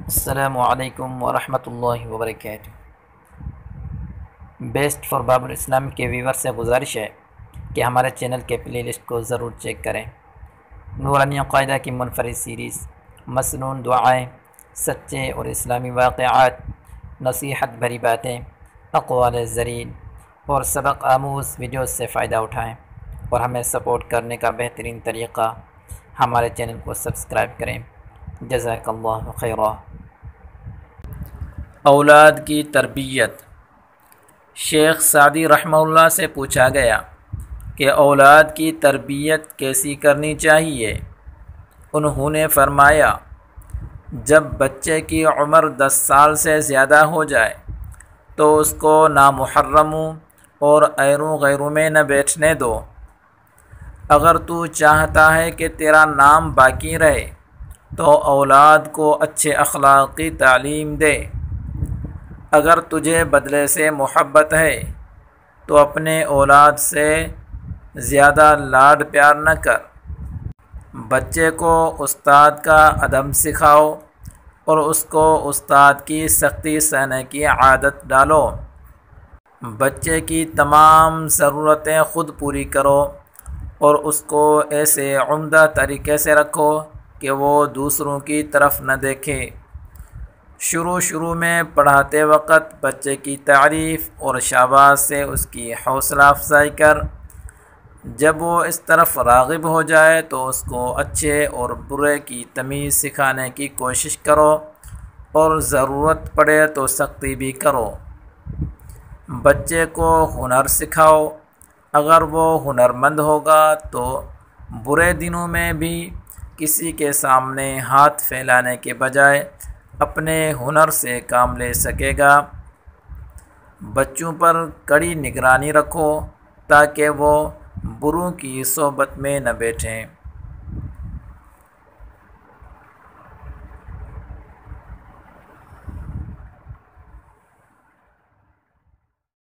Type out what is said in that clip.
السلام علیکم ورحمۃ اللہ وبرکاتہ۔ بیسٹ فار باب الاسلام کے ویور سے گزارش ہے کہ ہمارے چینل کے پلے لسٹ کو ضرور چیک کریں۔ نورانی قاعدہ کی منفرد سیریز، مسنون دعائیں، سچے اور اسلامی واقعات، نصیحت بھری باتیں، اقوال زرین اور سبق آموز ویڈیوز سے فائدہ اٹھائیں، اور ہمیں سپورٹ کرنے کا بہترین طریقہ ہمارے چینل کو سبسکرائب کریں۔ جزاک اللہ خیرہ۔ اولاد کی تربیت۔ شیخ سعدی رحمہ اللہ سے پوچھا گیا کہ اولاد کی تربیت کیسی کرنی چاہیے؟ انہوں نے فرمایا، جب بچے کی عمر 10 سال سے زیادہ ہو جائے تو اس کو نامحرموں اور ایروں غیروں میں نہ بیٹھنے دو۔ اگر تو چاہتا ہے کہ تیرا نام باقی رہے تو اولاد کو اچھے اخلاق کی تعلیم دے۔ اگر تجھے بدلے سے محبت ہے تو اپنے اولاد سے زیادہ لاڈ پیار نہ کر۔ بچے کو استاد کا ادب سکھاؤ اور اس کو استاد کی سختی سہنے کی عادت ڈالو۔ بچے کی تمام ضرورتیں خود پوری کرو اور اس کو ایسے عمدہ طریقے سے رکھو کہ وہ دوسروں کی طرف نہ دیکھے۔ شروع میں پڑھاتے وقت بچے کی تعریف اور شاباش سے اس کی حوصلہ افزائی کر۔ جب وہ اس طرف راغب ہو جائے تو اس کو اچھے اور برے کی تمیز سکھانے کی کوشش کرو اور ضرورت پڑے تو سختی بھی کرو۔ بچے کو ہنر سکھاؤ۔ اگر وہ ہنرمند ہوگا تو برے دنوں میں بھی کسی کے سامنے ہاتھ پھیلانے کے بجائے اپنے ہنر سے کام لے سکے گا۔ بچوں پر کڑی نگرانی رکھو تاکہ وہ بروں کی صحبت میں نہ بیٹھیں۔